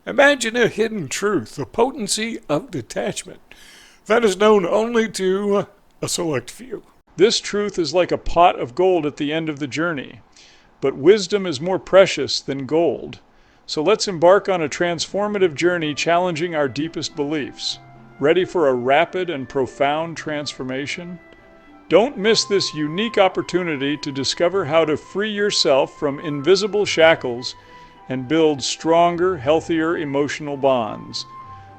Imagine a hidden truth, the potency of detachment, that is known only to a select few. This truth is like a pot of gold at the end of the journey, but wisdom is more precious than gold. So let's embark on a transformative journey challenging our deepest beliefs. Ready for a rapid and profound transformation? Don't miss this unique opportunity to discover how to free yourself from invisible shackles and build stronger, healthier emotional bonds.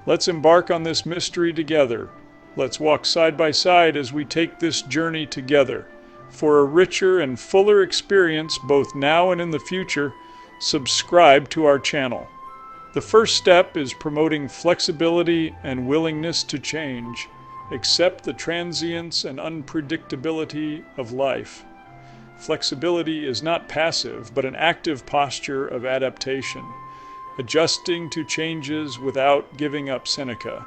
Let's embark on this mystery together. Let's walk side by side as we take this journey together. For a richer and fuller experience both now and in the future, subscribe to our channel. The first step is promoting flexibility and willingness to change. Accept the transience and unpredictability of life. Flexibility is not passive, but an active posture of adaptation, adjusting to changes without giving up. Seneca,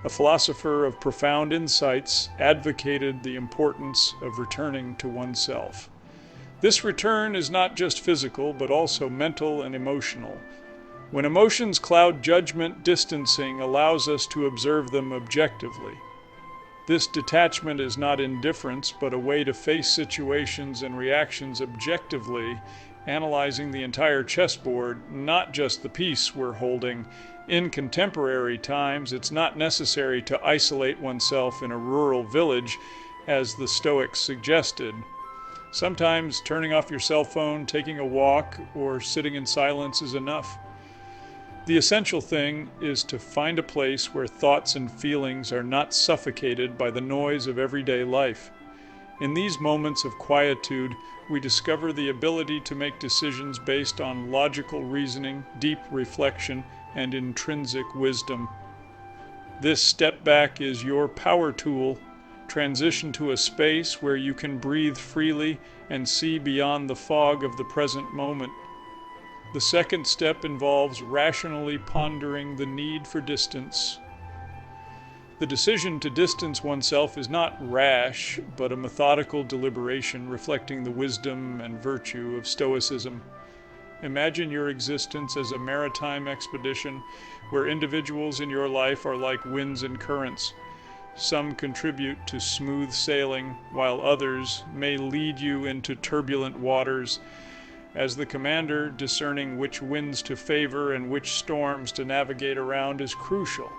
a philosopher of profound insights, advocated the importance of returning to oneself. This return is not just physical, but also mental and emotional. When emotions cloud judgment, distancing allows us to observe them objectively. This detachment is not indifference, but a way to face situations and reactions objectively, analyzing the entire chessboard, not just the piece we're holding. In contemporary times, it's not necessary to isolate oneself in a rural village, as the Stoics suggested. Sometimes turning off your cell phone, taking a walk, or sitting in silence is enough. The essential thing is to find a place where thoughts and feelings are not suffocated by the noise of everyday life. In these moments of quietude, we discover the ability to make decisions based on logical reasoning, deep reflection, and intrinsic wisdom. This step back is your power tool. Transition to a space where you can breathe freely and see beyond the fog of the present moment. The second step involves rationally pondering the need for distance. The decision to distance oneself is not rash, but a methodical deliberation reflecting the wisdom and virtue of Stoicism. Imagine your existence as a maritime expedition where individuals in your life are like winds and currents. Some contribute to smooth sailing, while others may lead you into turbulent waters. As the commander, discerning which winds to favor and which storms to navigate around is crucial.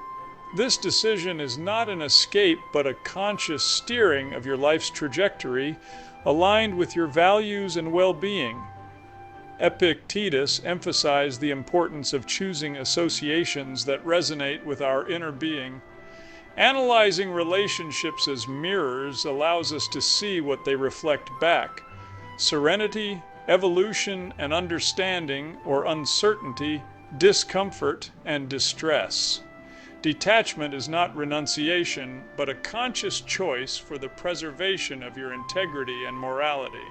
This decision is not an escape, but a conscious steering of your life's trajectory, aligned with your values and well-being. Epictetus emphasized the importance of choosing associations that resonate with our inner being. Analyzing relationships as mirrors allows us to see what they reflect back. Serenity, evolution and understanding, or uncertainty, discomfort and distress. Detachment is not renunciation, but a conscious choice for the preservation of your integrity and morality.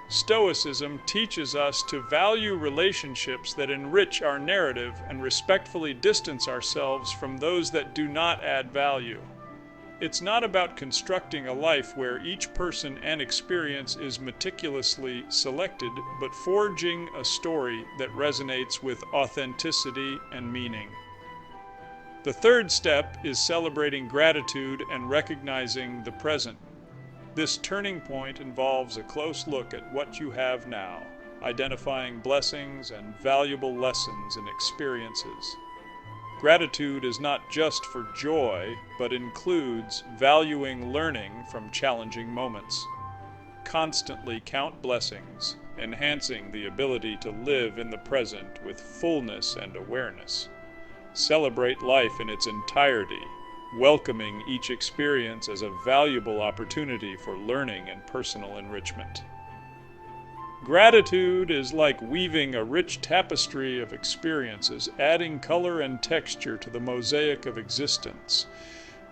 Stoicism teaches us to value relationships that enrich our narrative and respectfully distance ourselves from those that do not add value. It's not about constructing a life where each person and experience is meticulously selected, but forging a story that resonates with authenticity and meaning. The third step is celebrating gratitude and recognizing the present. This turning point involves a close look at what you have now, identifying blessings and valuable lessons and experiences. Gratitude is not just for joy, but includes valuing learning from challenging moments. Constantly count blessings, enhancing the ability to live in the present with fullness and awareness. Celebrate life in its entirety, welcoming each experience as a valuable opportunity for learning and personal enrichment. Gratitude is like weaving a rich tapestry of experiences, adding color and texture to the mosaic of existence.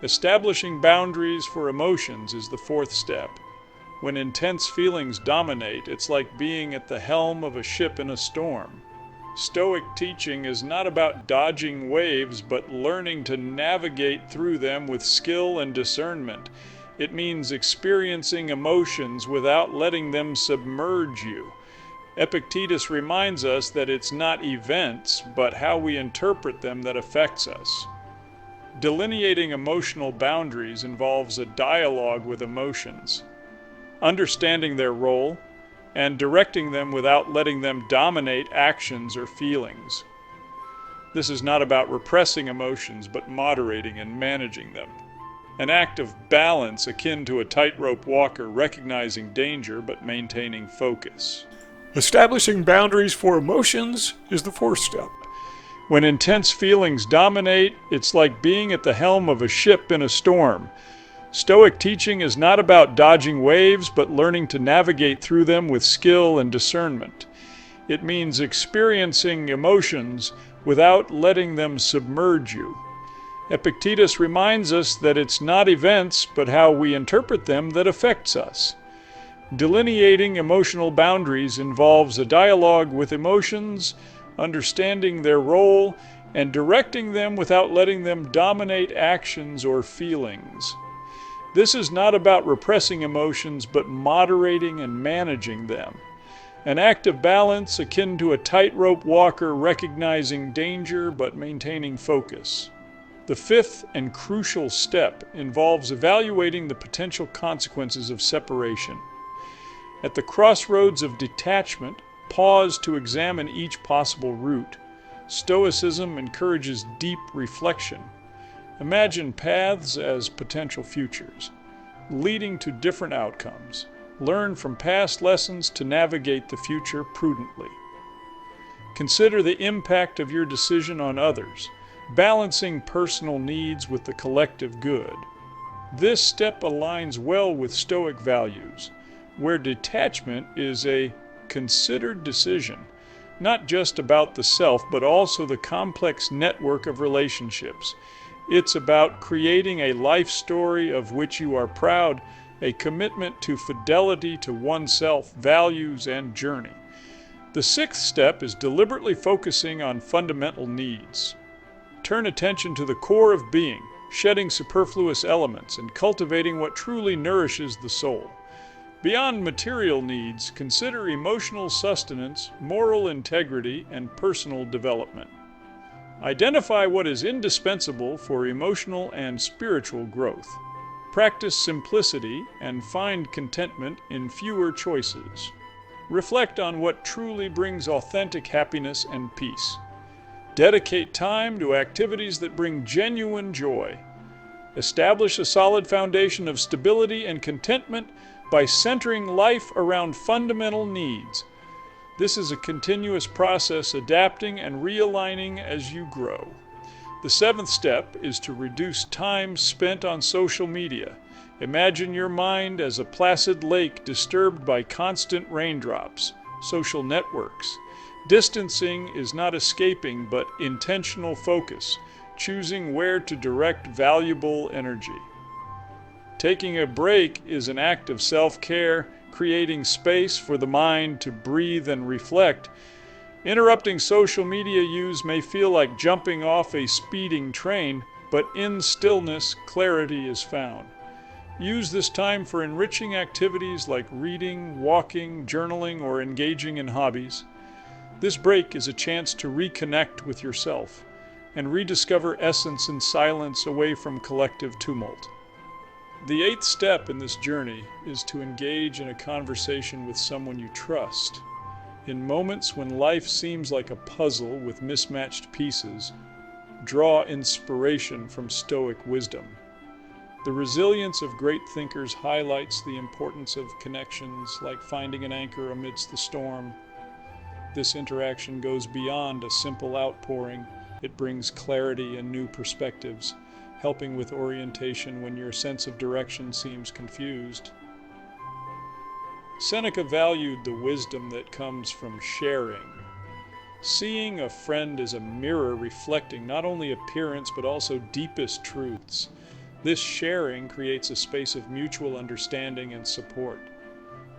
Establishing boundaries for emotions is the fourth step. When intense feelings dominate, it's like being at the helm of a ship in a storm. Stoic teaching is not about dodging waves, but learning to navigate through them with skill and discernment. It means experiencing emotions without letting them submerge you. Epictetus reminds us that it's not events, but how we interpret them that affects us. Delineating emotional boundaries involves a dialogue with emotions, understanding their role, and directing them without letting them dominate actions or feelings. This is not about repressing emotions, but moderating and managing them. An act of balance akin to a tightrope walker recognizing danger but maintaining focus. Establishing boundaries for emotions is the fourth step. When intense feelings dominate, it's like being at the helm of a ship in a storm. Stoic teaching is not about dodging waves, but learning to navigate through them with skill and discernment. It means experiencing emotions without letting them submerge you. Epictetus reminds us that it's not events, but how we interpret them that affects us. Delineating emotional boundaries involves a dialogue with emotions, understanding their role, and directing them without letting them dominate actions or feelings. This is not about repressing emotions, but moderating and managing them. An act of balance akin to a tightrope walker recognizing danger but maintaining focus. The fifth and crucial step involves evaluating the potential consequences of separation. At the crossroads of detachment, pause to examine each possible route. Stoicism encourages deep reflection. Imagine paths as potential futures, leading to different outcomes. Learn from past lessons to navigate the future prudently. Consider the impact of your decision on others, balancing personal needs with the collective good. This step aligns well with Stoic values, where detachment is a considered decision, not just about the self, but also the complex network of relationships. It's about creating a life story of which you are proud, a commitment to fidelity to oneself, values, and journey. The sixth step is deliberately focusing on fundamental needs. Turn attention to the core of being, shedding superfluous elements and cultivating what truly nourishes the soul. Beyond material needs, consider emotional sustenance, moral integrity, and personal development. Identify what is indispensable for emotional and spiritual growth. Practice simplicity and find contentment in fewer choices. Reflect on what truly brings authentic happiness and peace. Dedicate time to activities that bring genuine joy. Establish a solid foundation of stability and contentment by centering life around fundamental needs. This is a continuous process, adapting and realigning as you grow. The seventh step is to reduce time spent on social media. Imagine your mind as a placid lake disturbed by constant raindrops, social networks. Distancing is not escaping, but intentional focus, choosing where to direct valuable energy. Taking a break is an act of self-care, creating space for the mind to breathe and reflect. Interrupting social media use may feel like jumping off a speeding train, but in stillness, clarity is found. Use this time for enriching activities like reading, walking, journaling, or engaging in hobbies. This break is a chance to reconnect with yourself and rediscover essence in silence away from collective tumult. The eighth step in this journey is to engage in a conversation with someone you trust. In moments when life seems like a puzzle with mismatched pieces, draw inspiration from Stoic wisdom. The resilience of great thinkers highlights the importance of connections, like finding an anchor amidst the storm. This interaction goes beyond a simple outpouring. It brings clarity and new perspectives, helping with orientation when your sense of direction seems confused. Seneca valued the wisdom that comes from sharing. Seeing a friend as a mirror reflecting not only appearance but also deepest truths. This sharing creates a space of mutual understanding and support.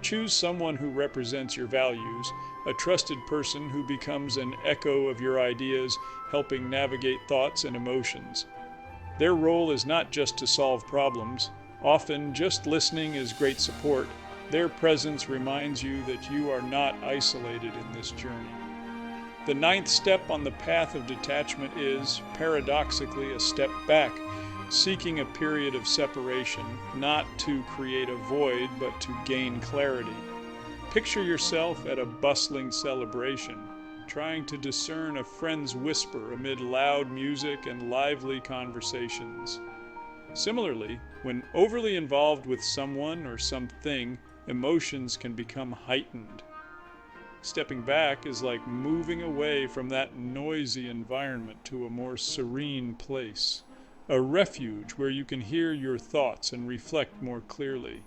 Choose someone who represents your values, a trusted person who becomes an echo of your ideas, helping navigate thoughts and emotions. Their role is not just to solve problems. Often, just listening is great support. Their presence reminds you that you are not isolated in this journey. The ninth step on the path of detachment is, paradoxically, a step back, seeking a period of separation, not to create a void, but to gain clarity. Picture yourself at a bustling celebration, trying to discern a friend's whisper amid loud music and lively conversations. Similarly, when overly involved with someone or something, emotions can become heightened. Stepping back is like moving away from that noisy environment to a more serene place, a refuge where you can hear your thoughts and reflect more clearly.